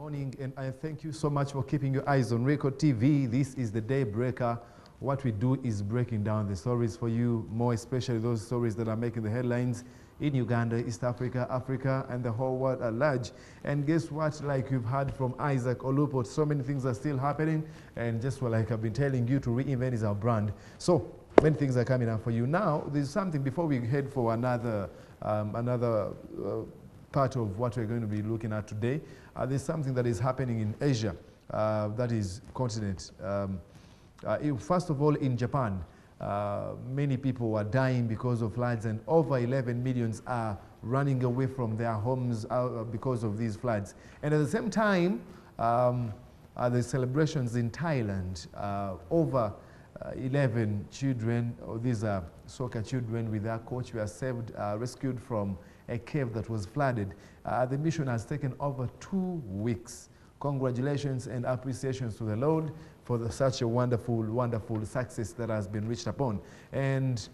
Morning, and I thank you so much for keeping your eyes on Record TV. This is the Daybreaker. What we do is breaking down the stories for you, more especially those stories that are making the headlines in Uganda, East Africa, Africa, and the whole world at large. And guess what? Like you've heard from Isaac Olupo, so many things are still happening. And just like I've been telling you, to reinvent is our brand. So many things are coming up for you. Now, there's something before we head for another part of what we're going to be looking at today. There's something that is happening in Asia, that is continent. First of all, in Japan, many people are dying because of floods, and over 11 million are running away from their homes because of these floods. And at the same time, the celebrations in Thailand, over 11 children, these are soccer children with their coach, were saved, rescued from a cave that was flooded. The mission has taken over 2 weeks. Congratulations and appreciations to the Lord for such a wonderful, wonderful success that has been reached upon. And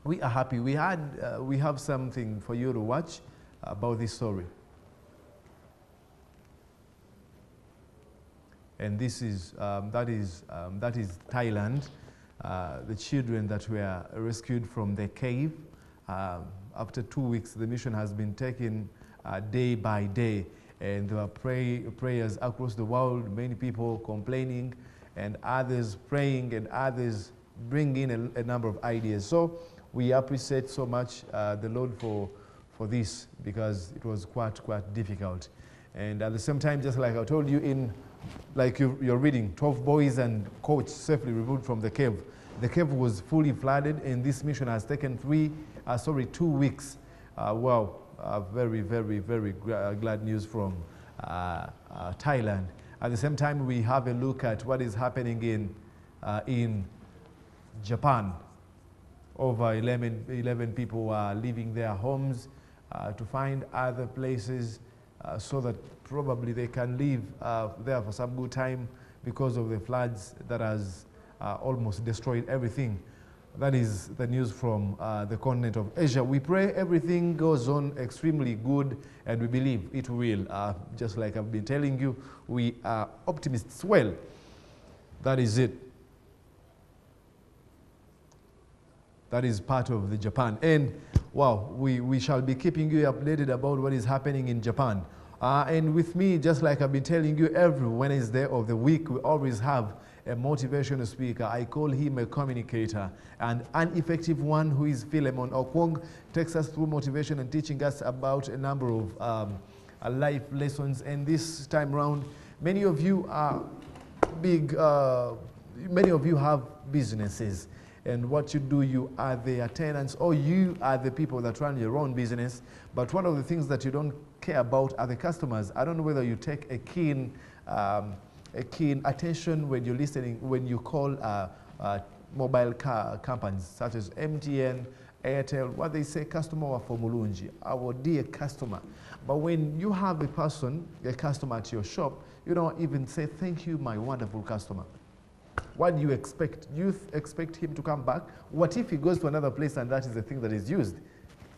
we are happy. We have something for you to watch about this story. And this is, that is Thailand. The children that were rescued from the cave. After 2 weeks, the mission has been taken day by day. And there are prayers across the world, many people complaining, and others praying, and others bringing a number of ideas. So we appreciate so much the Lord for this, because it was quite difficult. And at the same time, just like I told you, you're reading, 12 boys and coach safely removed from the cave. The cave was fully flooded, and this mission has taken 2 weeks. Wow, very glad news from Thailand. At the same time, we have a look at what is happening in Japan. Over 11 people are leaving their homes to find other places so that probably they can live there for some good time because of the floods that has almost destroyed everything. That is the news from the continent of Asia. We pray everything goes on extremely good, and we believe it will. Just like I've been telling you, we are optimists. Well, that is it. That is part of the Japan. And wow, we shall be keeping you updated about what is happening in Japan. And with me, just like I've been telling you, every Wednesday of the week, we always have a motivational speaker. I call him a communicator, and an effective one, who is Philemon Okwong, takes us through motivation and teaching us about a number of life lessons. And this time around, many of you are many of you have businesses. And what you do, you are the tenants, or you are the people that run your own business. But one of the things that you don't care about are the customers. I don't know whether you take a keen attention when you're listening, when you call mobile companies such as MTN, Airtel, what they say, customer for Mulunji, our dear customer. But when you have a customer at your shop, you don't even say, thank you, my wonderful customer. What do you expect? You expect him to come back? What if he goes to another place and that is the thing that is used?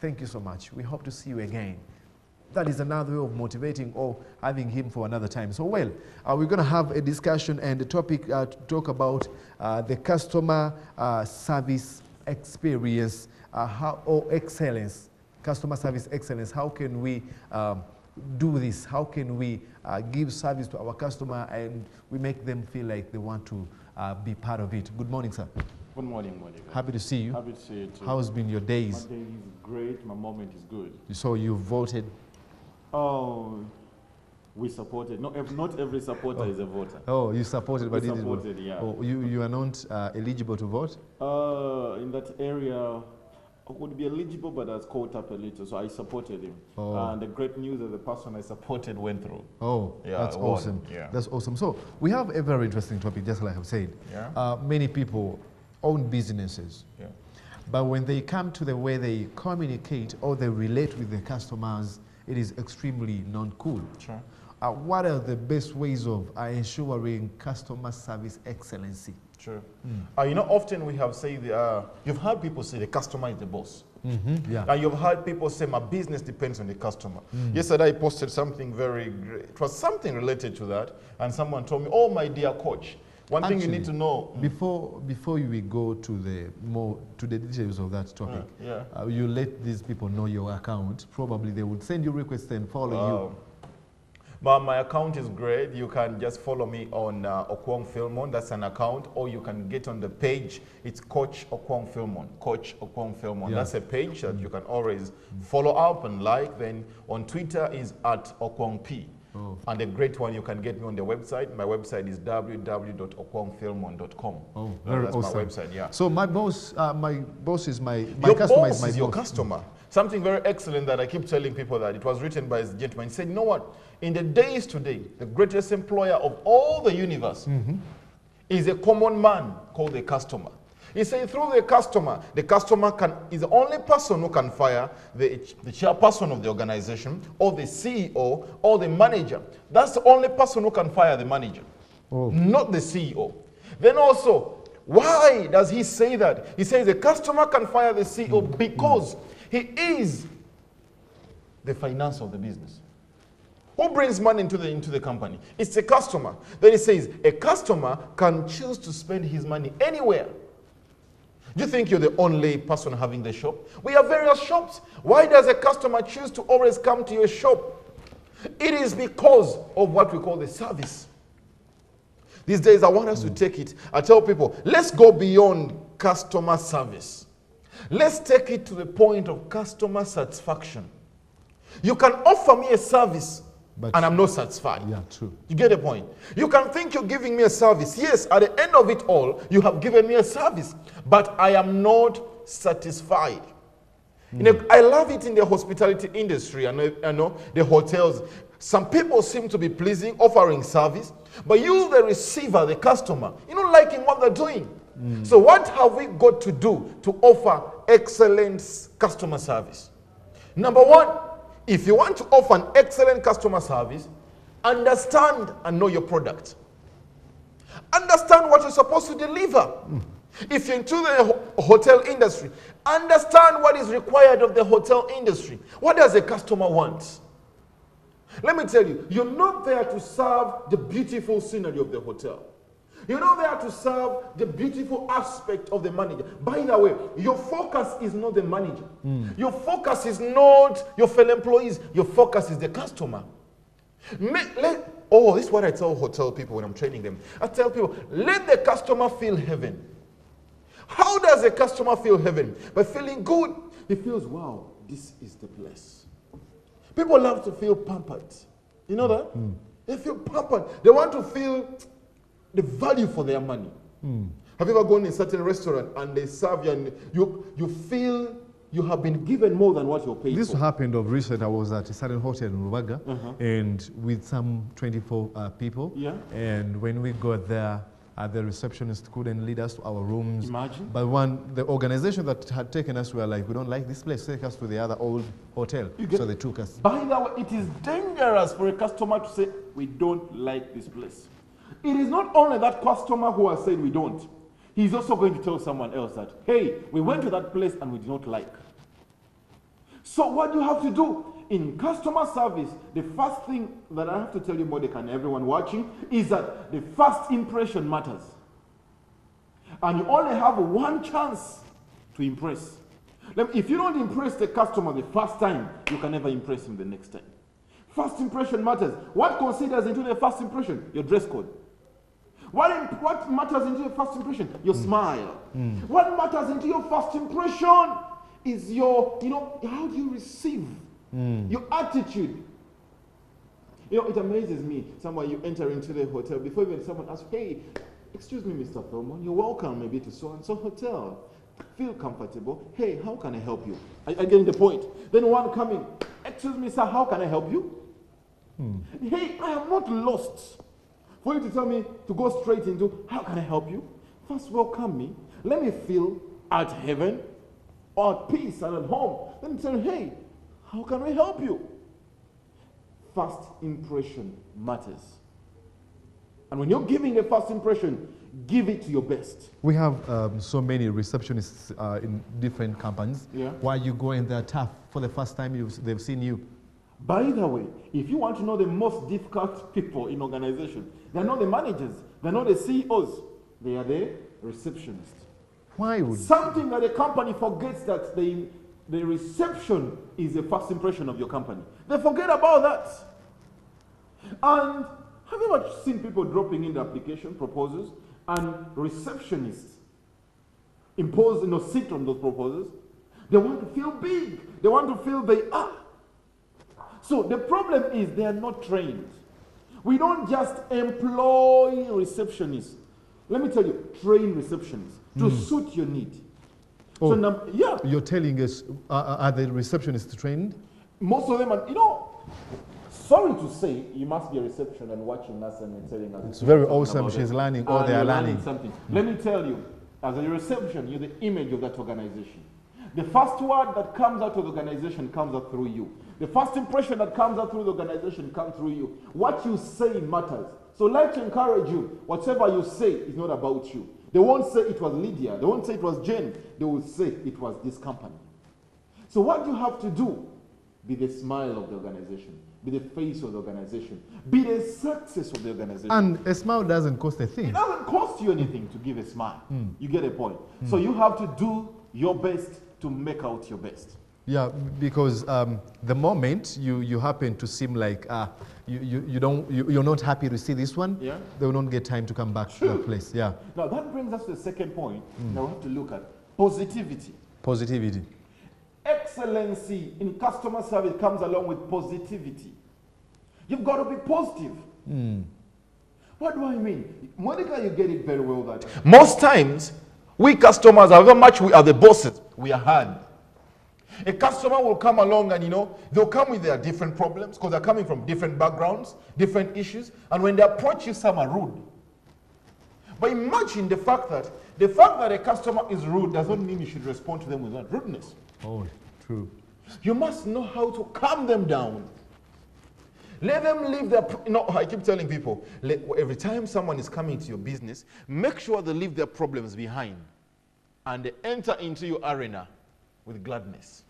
Thank you so much. We hope to see you again. That is another way of motivating or having him for another time. So, well, we're going to have a discussion and a topic to talk about the customer service experience or excellence, customer service excellence. How can we do this? How can we give service to our customer and we make them feel like they want to be part of it? Good morning, sir. Good morning, Mwalimu. Happy to see you. Happy to see you too. How's been your days? My day is great. My moment is good. So you voted? Oh, we supported. Not every supporter is a voter. Oh, you supported, but we supported, yeah. Oh, you are not eligible to vote? In that area, I would be eligible, but I was caught up a little, so I supported him. Oh. And the great news is the person I supported went through. Oh, yeah, that's awesome. Yeah. That's awesome. So we have a very interesting topic, just like I've said. Yeah. Many people own businesses. Yeah. But when they come to the way they communicate or they relate with the customers, it is extremely non-cool. Sure. What are the best ways of ensuring customer service excellency? Sure. You know, often we have said, you've heard people say the customer is the boss. Yeah. And you've heard people say, my business depends on the customer. Yesterday, I posted something very great. It was something related to that. And someone told me, oh, my dear coach, one thing you need to know. Before we go to the details of that topic, you let these people know your account. Probably they would send you requests and follow you. But my account is great. You can just follow me on Okwong Filmon. That's an account. Or you can get on the page. It's Coach Okwong Filmon. Coach Okwong Filmon. That's a page that you can always follow up and like. Then on Twitter is @Okwong P. And a great one, you can get me on the website. My website is www.okwongfilmon.com. Very awesome. That's my website, yeah. So my boss is my Your customer boss is my is your boss. customer. Something very excellent that I keep telling people that it was written by a gentleman. He said, you know what? In the days today, the greatest employer of all the universe is a common man called the customer. He said through the customer is the only person who can fire the chairperson of the organization or the CEO or the manager. That's the only person who can fire the manager, not the CEO. Then also, why does he say that? He says the customer can fire the CEO because he is the finance of the business. Who brings money into the company? It's the customer. Then he says a customer can choose to spend his money anywhere. Do you think you're the only person having the shop? We have various shops. Why does a customer choose to always come to your shop? It is because of what we call the service. These days, I want us to take it. I tell people, let's go beyond customer service. Let's take it to the point of customer satisfaction. You can offer me a service, and I'm not satisfied. Yeah, true. You get the point? You can think you're giving me a service. Yes, at the end of it all, you have given me a service, but I am not satisfied. You know, I love it in the hospitality industry. I know the hotels. Some people seem to be pleasing, offering service, but you, the receiver, the customer, you're not liking what they're doing. So what have we got to do to offer excellent customer service? Number one, if you want to offer an excellent customer service, understand and know your product. Understand what you're supposed to deliver. If you're into the hotel industry, understand what is required of the hotel industry. What does a customer want? Let me tell you, you're not there to serve the beautiful scenery of the hotel. You're not there to serve the beautiful aspect of the manager. By the way, your focus is not the manager. Your focus is not your fellow employees. Your focus is the customer. This is what I tell hotel people when I'm training them. I tell people, let the customer feel heaven. How does a customer feel heaven? By feeling good. He feels, wow, this is the place. People love to feel pampered. You know that? They feel pampered. They want to feel the value for their money. Have you ever gone in a certain restaurant and they serve you and you feel you have been given more than what you're paid This for? happened of recent. I was at a certain hotel in Rubaga and with some 24 people. Yeah. And when we got there, the receptionist couldn't lead us to our rooms. Imagine. But the organization that had taken us were like, we don't like this place, take us to the other old hotel. So they took us. By the way, it is dangerous for a customer to say, we don't like this place. It is not only that customer who has said we don't. He's also going to tell someone else that, hey, we went to that place and we did not like. So what you have to do in customer service, the first thing that I have to tell you, Modek, and everyone watching, is that the first impression matters. And you only have one chance to impress. If you don't impress the customer the first time, you can never impress him the next time. First impression matters. What considers into the first impression? Your dress code. What matters into your first impression? Your smile. What matters into your first impression is your, how do you receive? Your attitude. It amazes me. Someone, you enter into the hotel, before even someone asks, hey, excuse me, Mr. Thurman, you're welcome maybe to so-and-so hotel. Feel comfortable. Hey, how can I help you? I getting the point. Then one coming, excuse me, sir, how can I help you? Hey, I am not lost. For you to tell me to go straight into, how can I help you? First welcome me. Let me feel at heaven, or at peace and at home. Then tell me, hey, how can we help you? First impression matters. And when you're giving a first impression, Give it your best. We have so many receptionists in different companies. Yeah. Why you go in there tough for the first time they've seen you? By the way, if you want to know the most difficult people in organization, they're not the managers, they're not the CEOs, they are the receptionists. Why would Something that a company forgets, that the reception is the first impression of your company. They forget about that. And have you ever seen people dropping in the application proposals and receptionists impose, sit on those proposals? They want to feel big. They want to feel they are. So the problem is they are not trained. We don't just employ receptionists. Let me tell you, train receptionists to suit your need. Oh, So yeah, you're telling us, are the receptionists trained? most of them are, sorry to say, you must be a reception and watching us and telling us. It's very awesome. She's learning, or they are learning. Something. Let me tell you, as a reception, you're the image of that organization. The first word that comes out of the organization comes out through you. The first impression that comes out through the organization comes through you. What you say matters. So like to encourage you, whatever you say is not about you. They won't say it was Lydia. They won't say it was Jen. They will say it was this company. So what you have to do, be the smile of the organization. Be the face of the organization. Be the success of the organization. And a smile doesn't cost a thing. It doesn't cost you anything to give a smile. You get a point. So you have to do your best to make out your best. Yeah, because the moment you happen to seem like you're not happy to see this one, Yeah. they will not get time to come back to the place. Yeah, Now that brings us to the second point. Now we have to look at positivity. positivity. Excellency in customer service comes along with positivity. You've got to be positive. What do I mean? Monica, you get it very well that Most times, we customers, however much we are the bosses, we are hard. A customer will come along and, they'll come with their different problems because they're coming from different backgrounds, different issues. And when they approach you, some are rude. But imagine the fact that a customer is rude doesn't mean you should respond to them with that rudeness. Oh, true. You must know how to calm them down. Let them leave their, I keep telling people, every time someone is coming to your business, make sure they leave their problems behind and they enter into your arena with gladness.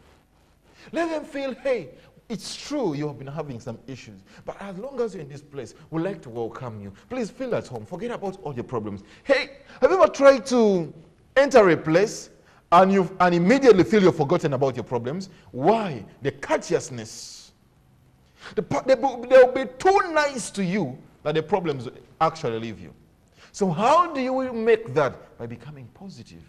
Let them feel, hey, it's true you have been having some issues, but as long as you're in this place, we'd like to welcome you. Please feel at home. Forget about all your problems. Hey, have you ever tried to enter a place and immediately feel you've forgotten about your problems? Why? The courteousness. They'll be too nice to you that the problems actually leave you. So how do you make that? By becoming positive.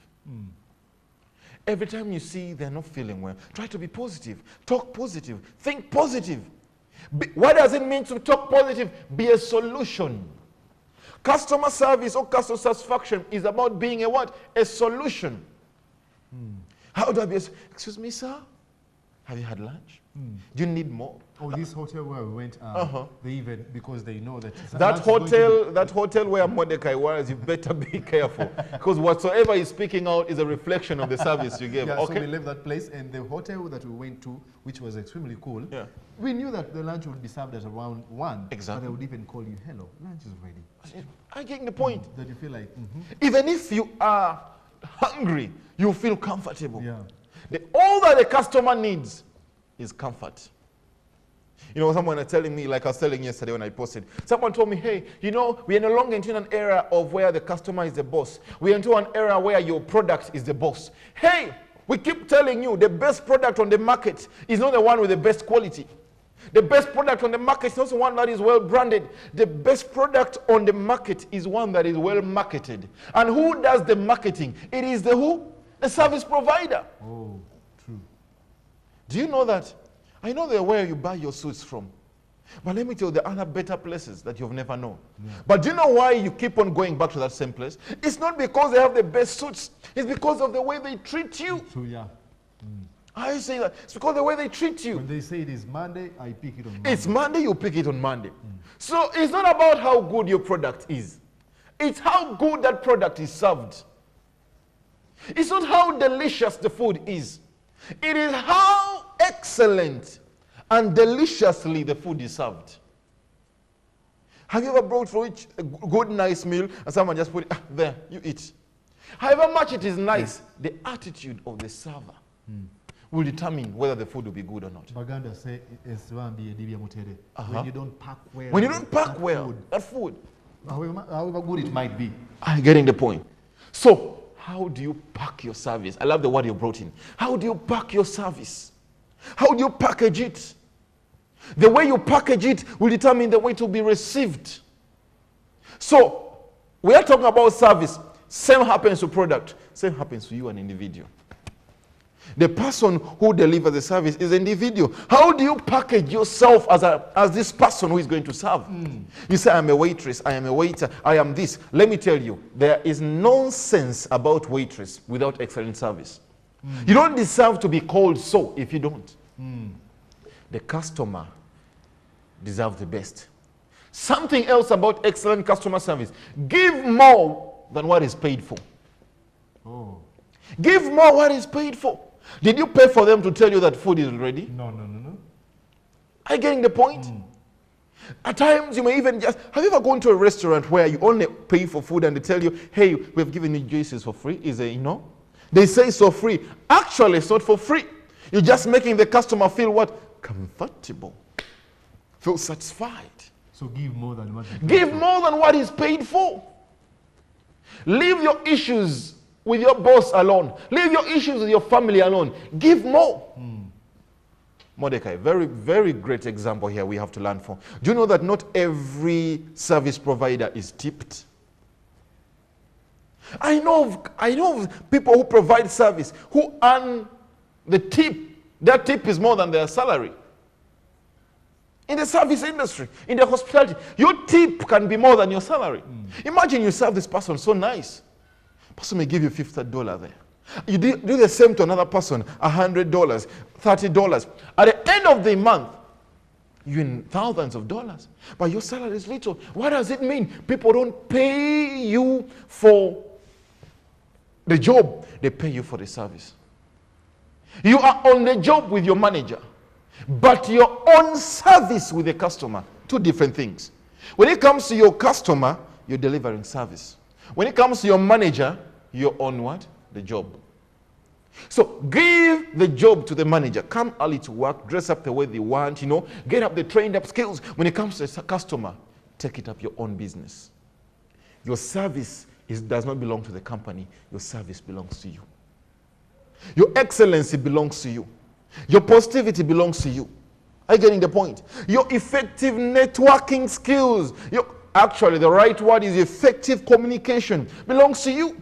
Every time you see they're not feeling well, try to be positive. Talk positive. Think positive. What does it mean to talk positive? Be a solution. Customer service or customer satisfaction is about being a what? A solution. How do I be excuse me, sir? Have you had lunch? Do you need more? Oh, this hotel where we went, they even, because they know that... That hotel where Mordecai was, you better be careful. Because whatsoever he's speaking out is a reflection of the service you gave. Yeah, Okay? so we left that place, and the hotel that we went to, which was extremely cool, Yeah. we knew that the lunch would be served at around 1. Exactly. But they would even call you, hello, lunch is ready. I get the point. That you feel like, Even if you are hungry, you feel comfortable. yeah. All that the customer needs is comfort. Someone was telling me, like I was telling yesterday when I posted, someone told me, hey, we are no longer into an era of where the customer is the boss. We are into an era where your product is the boss. Hey, we keep telling you the best product on the market is not the one with the best quality. The best product on the market is not the one that is well branded. The best product on the market is one that is well marketed. And who does the marketing? It is the who? The service provider. Oh, true. Do you know that? I know they're where you buy your suits from. But let me tell you, there are other better places that you've never known. Yeah. But do you know why you keep on going back to that same place? It's not because they have the best suits. It's because of the way they treat you. True, yeah. I say that. It's because of the way they treat you. When they say it is Monday, I pick it on Monday. It's Monday, you pick it on Monday. So it's not about how good your product is. It's how good that product is served. It's not how delicious the food is. It is how excellent and deliciously the food is served. Have you ever brought for each a good, nice meal and someone just put it there, you eat? However much it is nice, the attitude of the server will determine whether the food will be good or not. Baganda say when you don't pack well. When you don't pack well, that food. However good it might be. I'm getting the point. So, how do you pack your service? I love the word you brought in. How do you pack your service? How do you package it? The way you package it will determine the way it will be received. So, we are talking about service. Same happens to product. Same happens to you, an individual. The person who delivers the service is an individual. How do you package yourself as this person who is going to serve? You say, I'm a waitress, I am a waiter, I am this. Let me tell you, there is nonsense about waitress without excellent service. You don't deserve to be called so if you don't. The customer deserves the best. Something else about excellent customer service. Give more than what is paid for. Give more what is paid for. Did you pay for them to tell you that food is ready? No. Are you getting the point? At times you may even just, have you ever gone to a restaurant where you only pay for food and they tell you, hey, we've given you juices for free? Is it, they say it's for free. Actually, it's not for free. You're just making the customer feel what? Comfortable. Feel satisfied. So give more than what Give more than what is paid for. Leave your issues with your boss alone. Leave your issues with your family alone. Give more. Mordecai, very, very great example here we have to learn from. Do you know that not every service provider is tipped? I know of people who provide service who earn the tip. Their tip is more than their salary. In the service industry, in the hospitality, your tip can be more than your salary. Imagine you serve this person so nice. Person may give you $50 there. You do the same to another person, $100, $30. At the end of the month, you're in thousands of dollars, but your salary is little. What does it mean? People don't pay you for the job, they pay you for the service. You are on the job with your manager, but your own service with the customer, two different things. When it comes to your customer, you're delivering service. When it comes to your manager, you're on what? The job. So give the job to the manager. Come early to work, dress up the way they want, get up the trained up skills. When it comes to the customer, take it up your own business. Your service does not belong to the company. Your service belongs to you. Your excellency belongs to you. Your positivity belongs to you. Are you getting the point? Your effective networking skills, actually the right word is effective communication, belongs to you.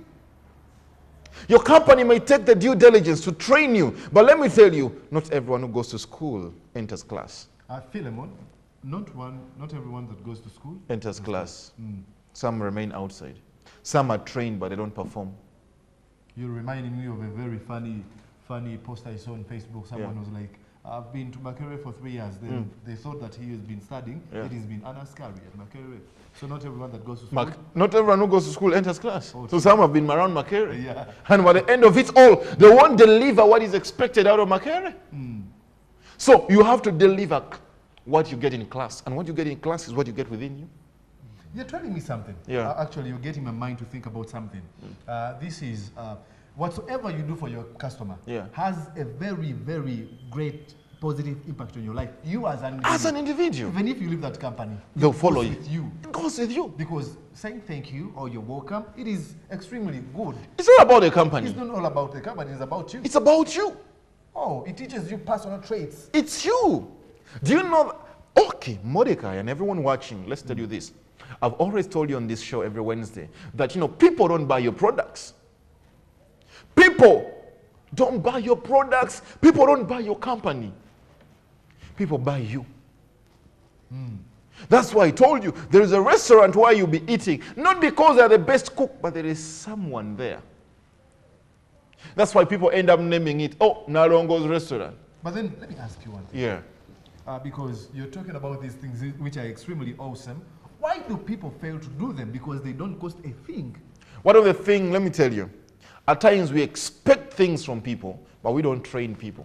Your company may take the due diligence to train you, but let me tell you, not everyone who goes to school enters class. Philemon, not everyone that goes to school enters class. Some remain outside. Some are trained, but they don't perform. You're reminding me of a very funny post I saw on Facebook. Someone was like, I've been to Makerere for 3 years. They thought that he has been studying. It has been Anaskari at Makerere. So not everyone that goes to school. Not everyone who goes to school enters class. Oh, so some have been around Makerere. And by the end of it all, they won't deliver what is expected out of Makerere. So you have to deliver what you get in class. And what you get in class is what you get within you. You're telling me something. Actually, you're getting my mind to think about something. This is whatsoever you do for your customer has a very, very great positive impact on your life. You as an individual. Even if you leave that company, they'll follow you. It goes with you. Because saying thank you or you're welcome, it is extremely good. It's not about the company. It's not all about the company, it's about you. It's about you. Oh, it teaches you personal traits. It's you. Do you know? Okay, Mordecai and everyone watching, let's tell you this. I've always told you on this show every Wednesday that, people don't buy your products. People don't buy your products. People don't buy your company. People buy you. That's why I told you there is a restaurant where you'll be eating, not because they're the best cook, but there is someone there. That's why people end up naming it, Nalongo's restaurant. But then let me ask you one thing. Because you're talking about these things which are extremely awesome. Why do people fail to do them? Because they don't cost a thing. One of the things, let me tell you, at times we expect things from people, but we don't train people.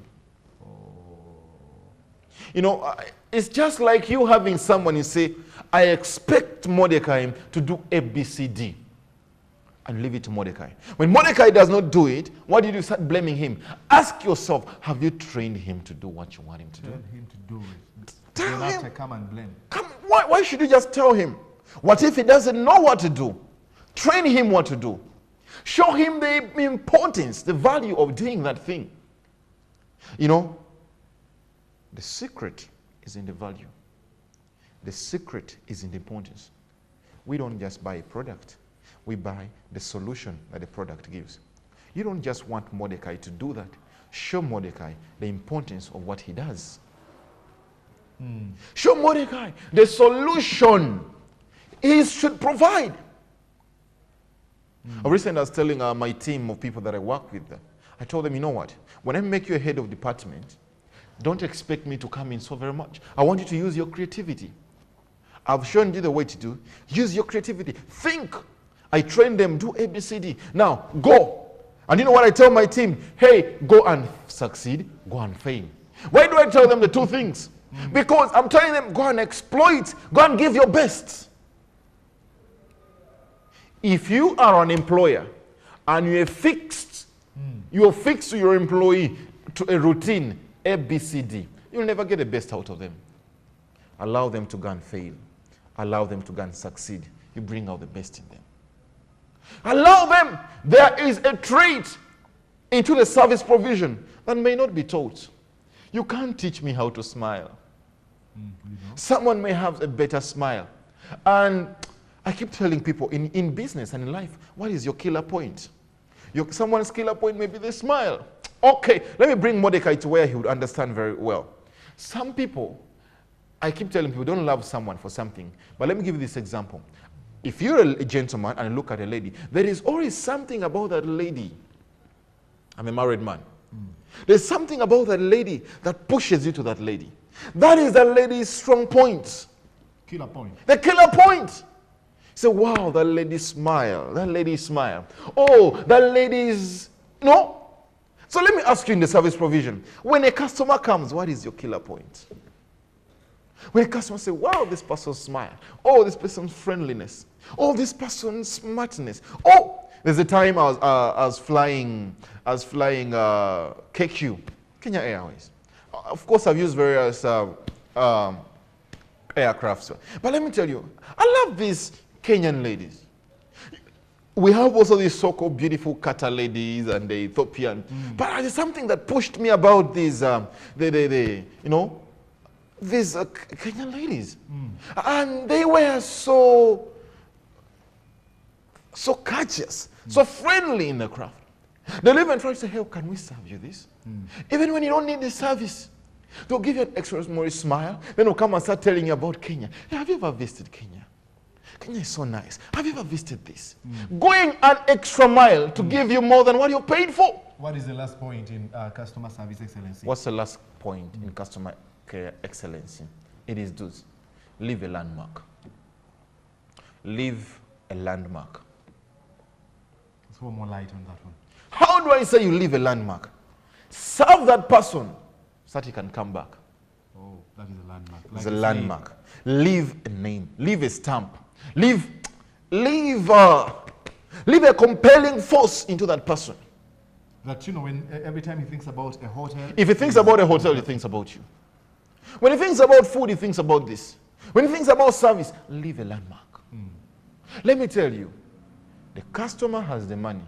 You know, it's just like you having someone, you say, I expect Mordecai to do ABCD. And leave it to Mordecai. When Mordecai does not do it, what did you start blaming him? Ask yourself, have you trained him to do what you want him to do? Tell him to do it. Tell Then him. after come and blame. Why should you just tell him? What if he doesn't know what to do? Train him what to do. Show him the importance, the value of doing that thing. You know, the secret is in the value. The secret is in the importance. We don't just buy a product. We buy the solution that the product gives. You don't just want Mordecai to do that. Show Mordecai the importance of what he does. Show Mordecai the solution he should provide. Recently I was telling my team of people that I work with, I told them, you know what? When I make you a head of department, don't expect me to come in so very much. I want you to use your creativity. I've shown you the way to do. Use your creativity. Think. I train them, do ABCD. Now, go. And you know what I tell my team? Hey, go and succeed, go and fail. Why do I tell them the two things? Because I'm telling them, go and exploit, go and give your best. If you are an employer and you're fixed to your employee to a routine, ABCD, you'll never get the best out of them. Allow them to go and fail. Allow them to go and succeed. You bring out the best in them. Allow them. There is a trait into the service provision that may not be taught. You can't teach me how to smile. Someone may have a better smile. And I keep telling people in business and in life, what is your killer point? Someone's killer point may be the smile. Okay, let me bring Mordecai to where he would understand very well. Some people, I keep telling people, don't love someone for something. But let me give you this example. If you're a gentleman and look at a lady, there is always something about that lady. I'm a married man. There's something about that lady that pushes you to that lady. That is that lady's strong point. Killer point. The killer point. So, wow, that lady smile. That lady smile. Oh, that lady's... No. So let me ask you in the service provision. When a customer comes, what is your killer point? When a customer says, wow, this person's smile. Oh, this person's friendliness. Oh, this person's smartness. Oh, there's a time I was flying KQ, Kenya Airways. Of course, I've used various aircrafts. But let me tell you, I love these Kenyan ladies. We have also these so-called beautiful Qatar ladies and the Ethiopian. But there's something that pushed me about these, these Kenyan ladies. And they were so courteous, so friendly in the craft. They'll even try to say, hey, can we serve you this? Even when you don't need the service, they'll give you an extraordinary smile. Then they'll come and start telling you about Kenya. Hey, have you ever visited Kenya? Kenya is so nice. Have you ever visited this? Going an extra mile to give you more than what you're paid for. What is the last point in customer service excellency? What's the last point in customer care excellency? It is this. Leave a landmark. Leave a landmark. Throw more light on that one. How do I say you leave a landmark? Serve that person so that he can come back. Oh, that is a landmark. It's a landmark. Leave a name. Leave a stamp. Leave a compelling force into that person. That, you know, when every time he thinks about a hotel. If he thinks about a hotel, he thinks about you. When he thinks about food, he thinks about this. When he thinks about service, leave a landmark. Let me tell you, the customer has the money.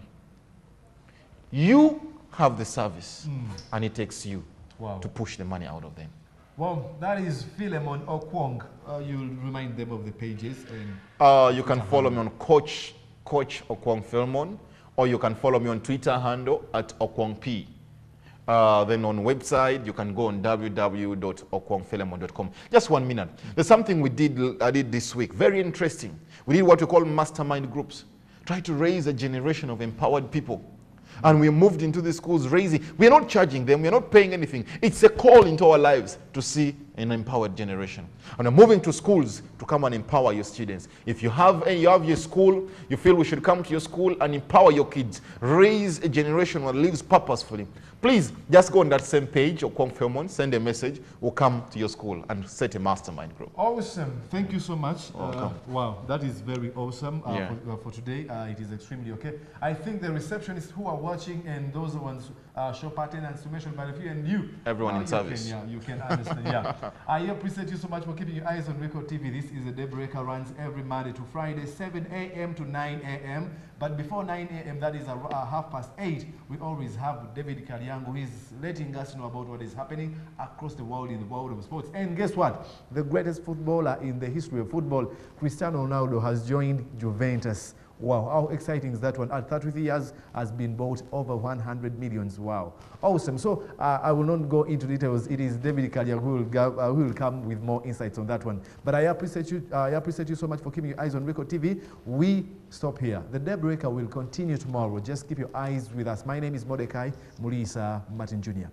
You have the service, and it takes you to push the money out of them. Well, that is Philemon Okwong. You'll remind them of the pages. You can follow me on Coach Okwong Philemon, or you can follow me on Twitter handle at OkwongP. Then on website, you can go on www.okwongphilemon.com. Just 1 minute. There's something I did this week. Very interesting. We did what we call mastermind groups. Try to raise a generation of empowered people. And we moved into the schools raising. We're not charging them. We're not paying anything. It's a call into our lives to see an empowered generation. And we're moving to schools to come and empower your students. If you have your school, you feel we should come to your school and empower your kids, raise a generation that lives purposefully, please just go on that same page or Fairmont, send a message, we'll come to your school and set a mastermind group. Awesome. Thank you so much. Welcome. Wow, that is very awesome Yeah. for today. It is extremely okay. I think the receptionists who are watching and those ones, shop attendants to mention by the few, and you. Everyone in service. You can understand. Yeah. I appreciate you so much for keeping your eyes on Record TV. This is a Daybreaker, runs every Monday to Friday, 7 a.m. to 9 a.m. But before 9 a.m., that is 8:30, we always have David Karyango, who is letting us know about what is happening across the world in the world of sports. And guess what? The greatest footballer in the history of football, Cristiano Ronaldo, has joined Juventus. Wow, how exciting is that one? At 33 years, has been bought over 100 millions. Wow, awesome. So I will not go into details. It is David Kalia who will come with more insights on that one. But I appreciate you so much for keeping your eyes on Record TV. We stop here. The Daybreaker will continue tomorrow. Just keep your eyes with us. My name is Mordecai Mulisa Martin Jr.